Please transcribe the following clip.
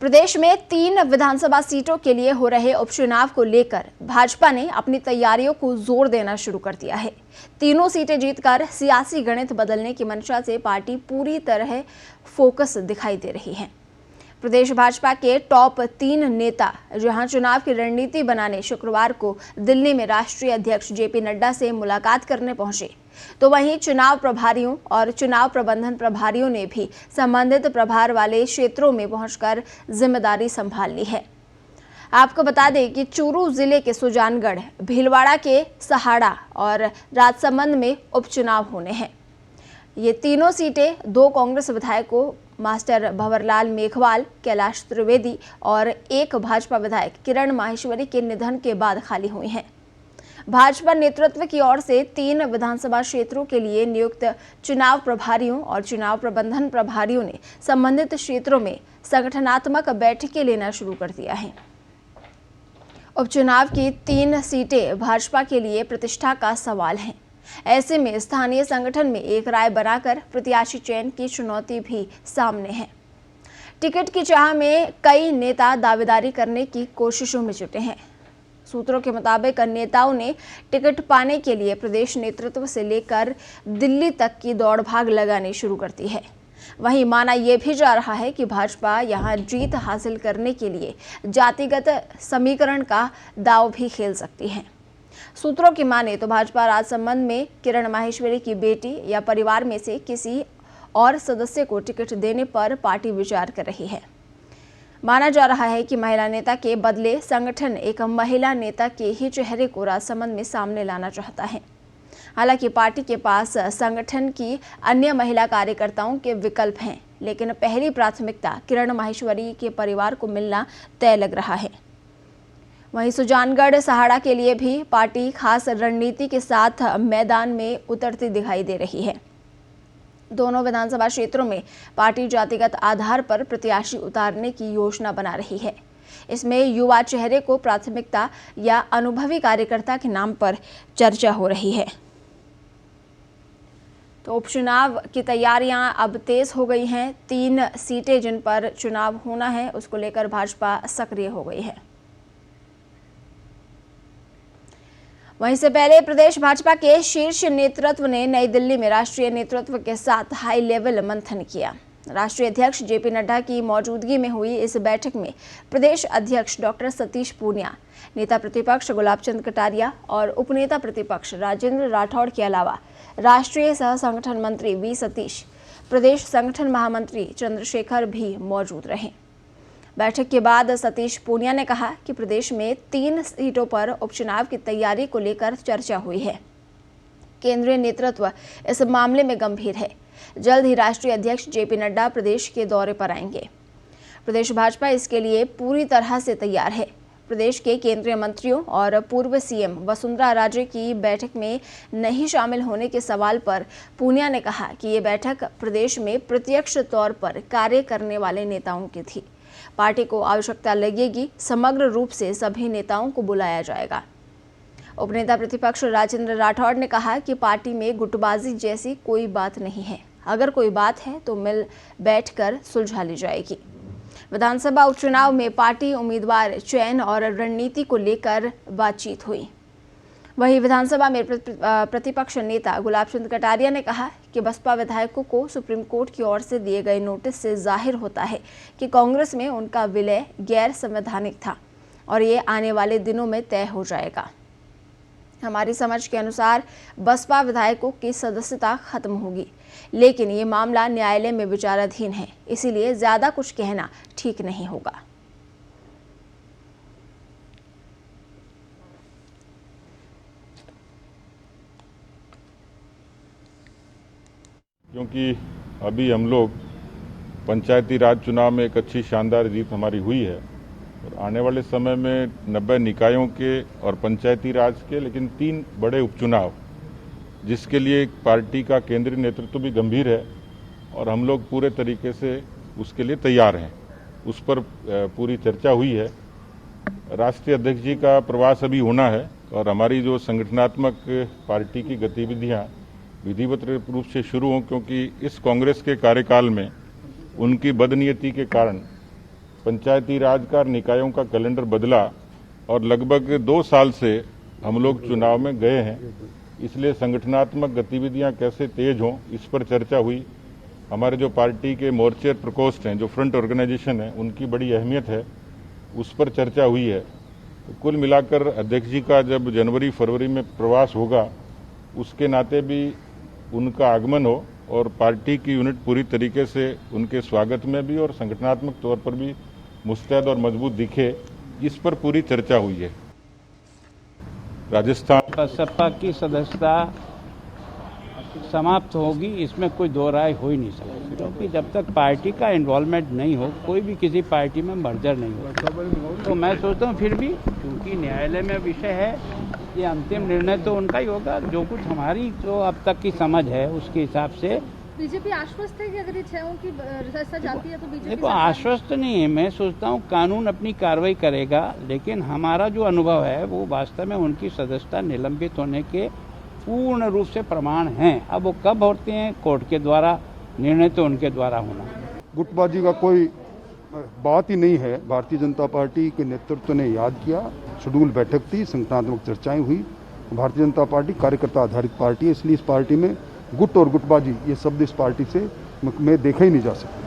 प्रदेश में 3 विधानसभा सीटों के लिए हो रहे उपचुनाव को लेकर भाजपा ने अपनी तैयारियों को जोर देना शुरू कर दिया है। तीनों सीटें जीतकर सियासी गणित बदलने की मंशा से पार्टी पूरी तरह फोकस दिखाई दे रही है। प्रदेश भाजपा के टॉप 3 नेता जहां चुनाव की रणनीति बनाने शुक्रवार को दिल्ली में राष्ट्रीय अध्यक्ष जेपी नड्डा से मुलाकात करने पहुंचे, तो वहीं चुनाव प्रभारियों और चुनाव प्रबंधन प्रभारियों ने भी संबंधित प्रभार वाले क्षेत्रों में पहुंचकर जिम्मेदारी संभाल ली है। आपको बता दें कि चूरू जिले के सुजानगढ़, भीलवाड़ा के सहाड़ा और राजसमंद में उपचुनाव होने हैं। ये तीनों सीटें 2 कांग्रेस विधायकों मास्टर भंवरलाल मेघवाल, कैलाश त्रिवेदी और एक भाजपा विधायक किरण माहेश्वरी के निधन के बाद खाली हुई हैं। भाजपा नेतृत्व की ओर से 3 विधानसभा क्षेत्रों के लिए नियुक्त चुनाव प्रभारियों और चुनाव प्रबंधन प्रभारियों ने संबंधित क्षेत्रों में संगठनात्मक बैठकें लेना शुरू कर दिया है। उपचुनाव की 3 सीटें भाजपा के लिए प्रतिष्ठा का सवाल हैं। ऐसे में स्थानीय संगठन में एक राय बनाकर प्रत्याशी चयन की चुनौती भी सामने है। टिकट की चाह में कई नेता दावेदारी करने की कोशिशों में जुटे हैं। सूत्रों के मुताबिक नेताओं ने टिकट पाने के लिए प्रदेश नेतृत्व से लेकर दिल्ली तक की दौड़ भाग लगानी शुरू कर दी है। वहीं माना यह भी जा रहा है कि भाजपा यहां जीत हासिल करने के लिए जातिगत समीकरण का दांव भी खेल सकती है। सूत्रों की माने तो भाजपा राजसमंद में किरण माहेश्वरी की बेटी या परिवार में से किसी और सदस्य को टिकट देने पर पार्टी विचार कर रही है। माना जा रहा है कि महिला नेता के बदले संगठन एक महिला नेता के ही चेहरे को राजसमंद में सामने लाना चाहता है। हालांकि पार्टी के पास संगठन की अन्य महिला कार्यकर्ताओं के विकल्प हैं, लेकिन पहली प्राथमिकता किरण माहेश्वरी के परिवार को मिलना तय लग रहा है। वहीं सुजानगढ़ सहाड़ा के लिए भी पार्टी खास रणनीति के साथ मैदान में उतरती दिखाई दे रही है। दोनों विधानसभा क्षेत्रों में पार्टी जातिगत आधार पर प्रत्याशी उतारने की योजना बना रही है। इसमें युवा चेहरे को प्राथमिकता या अनुभवी कार्यकर्ता के नाम पर चर्चा हो रही है। तो उपचुनाव की तैयारियां अब तेज हो गई हैं। 3 सीटें जिन पर चुनाव होना है उसको लेकर भाजपा सक्रिय हो गई है। वहीं से पहले प्रदेश भाजपा के शीर्ष नेतृत्व ने नई दिल्ली में राष्ट्रीय नेतृत्व के साथ हाई लेवल मंथन किया। राष्ट्रीय अध्यक्ष जेपी नड्डा की मौजूदगी में हुई इस बैठक में प्रदेश अध्यक्ष डॉक्टर सतीश पूनिया, नेता प्रतिपक्ष गुलाबचंद कटारिया और उपनेता प्रतिपक्ष राजेंद्र राठौड़ के अलावा राष्ट्रीय सह संगठन मंत्री वी सतीश, प्रदेश संगठन महामंत्री चंद्रशेखर भी मौजूद रहे। बैठक के बाद सतीश पूनिया ने कहा कि प्रदेश में 3 सीटों पर उपचुनाव की तैयारी को लेकर चर्चा हुई है। केंद्रीय नेतृत्व इस मामले में गंभीर है। जल्द ही राष्ट्रीय अध्यक्ष जेपी नड्डा प्रदेश के दौरे पर आएंगे। प्रदेश भाजपा इसके लिए पूरी तरह से तैयार है। प्रदेश के केंद्रीय मंत्रियों और पूर्व सीएम वसुंधरा राजे की बैठक में नहीं शामिल होने के सवाल पर पूनिया ने कहा कि ये बैठक प्रदेश में प्रत्यक्ष तौर पर कार्य करने वाले नेताओं की थी। पार्टी को आवश्यकता लगेगी, समग्र रूप से सभी नेताओं को बुलाया जाएगा। उपनेता प्रतिपक्ष राजेंद्र राठौड़ ने कहा कि पार्टी में गुटबाजी जैसी कोई बात नहीं है। अगर कोई बात है तो मिल बैठकर सुलझा ली जाएगी। विधानसभा उपचुनाव में पार्टी उम्मीदवार चयन और रणनीति को लेकर बातचीत हुई। वहीं विधानसभा में प्रतिपक्ष नेता गुलाबचंद कटारिया ने कहा कि बसपा विधायकों को सुप्रीम कोर्ट की ओर से दिए गए नोटिस से जाहिर होता है कि कांग्रेस में उनका विलय गैर संवैधानिक था और ये आने वाले दिनों में तय हो जाएगा। हमारी समझ के अनुसार बसपा विधायकों की सदस्यता खत्म होगी, लेकिन ये मामला न्यायालय में विचाराधीन है, इसीलिए ज्यादा कुछ कहना ठीक नहीं होगा। क्योंकि अभी हम लोग पंचायती राज चुनाव में एक अच्छी शानदार जीत हमारी हुई है और आने वाले समय में 90 निकायों के और पंचायती राज के लेकिन 3 बड़े उपचुनाव, जिसके लिए पार्टी का केंद्रीय नेतृत्व भी गंभीर है और हम लोग पूरे तरीके से उसके लिए तैयार हैं। उस पर पूरी चर्चा हुई है। राष्ट्रीय अध्यक्ष जी का प्रवास अभी होना है और हमारी जो संगठनात्मक पार्टी की गतिविधियां विधिवत रूप से शुरू हों, क्योंकि इस कांग्रेस के कार्यकाल में उनकी बदनीयती के कारण पंचायती राज का निकायों का कैलेंडर बदला और लगभग 2 साल से हम लोग चुनाव में गए हैं, इसलिए संगठनात्मक गतिविधियां कैसे तेज हों इस पर चर्चा हुई। हमारे जो पार्टी के मोर्चे प्रकोष्ठ हैं, जो फ्रंट ऑर्गेनाइजेशन है, उनकी बड़ी अहमियत है, उस पर चर्चा हुई है। तो कुल मिलाकर अध्यक्ष जी का जब जनवरी फरवरी में प्रवास होगा, उसके नाते भी उनका आगमन हो और पार्टी की यूनिट पूरी तरीके से उनके स्वागत में भी और संगठनात्मक तौर पर भी मुस्तैद और मजबूत दिखे, इस पर पूरी चर्चा हुई है। राजस्थान सपा की सदस्यता समाप्त होगी, इसमें कोई दो राय हो ही नहीं सकती, क्योंकि जब तक पार्टी का इन्वॉल्वमेंट नहीं हो, कोई भी किसी पार्टी में मर्जर नहीं हो। तो मैं सोचता हूँ फिर भी, क्योंकि न्यायालय में विषय है, ये अंतिम निर्णय तो उनका ही होगा। जो कुछ हमारी जो अब तक की समझ है उसके हिसाब से बीजेपी आश्वस्त है कि अगर ये 6 अंक की सजा जाती है तो बीजेपी देखो, आश्वस्त नहीं है। मैं सोचता हूँ कानून अपनी कार्रवाई करेगा, लेकिन हमारा जो अनुभव है वो वास्तव में उनकी सदस्यता निलंबित होने के पूर्ण रूप से प्रमाण हैं। अब वो कब होते हैं, कोर्ट के द्वारा, निर्णय तो उनके द्वारा होना। गुटबाजी का कोई बात ही नहीं है। भारतीय जनता पार्टी के नेतृत्व ने याद किया, शेड्यूल बैठक थी, संगठनात्मक चर्चाएं हुई। भारतीय जनता पार्टी कार्यकर्ता आधारित पार्टी है, इसलिए इस पार्टी में गुट और गुटबाजी ये शब्द इस पार्टी से में देखा ही नहीं जा सकता।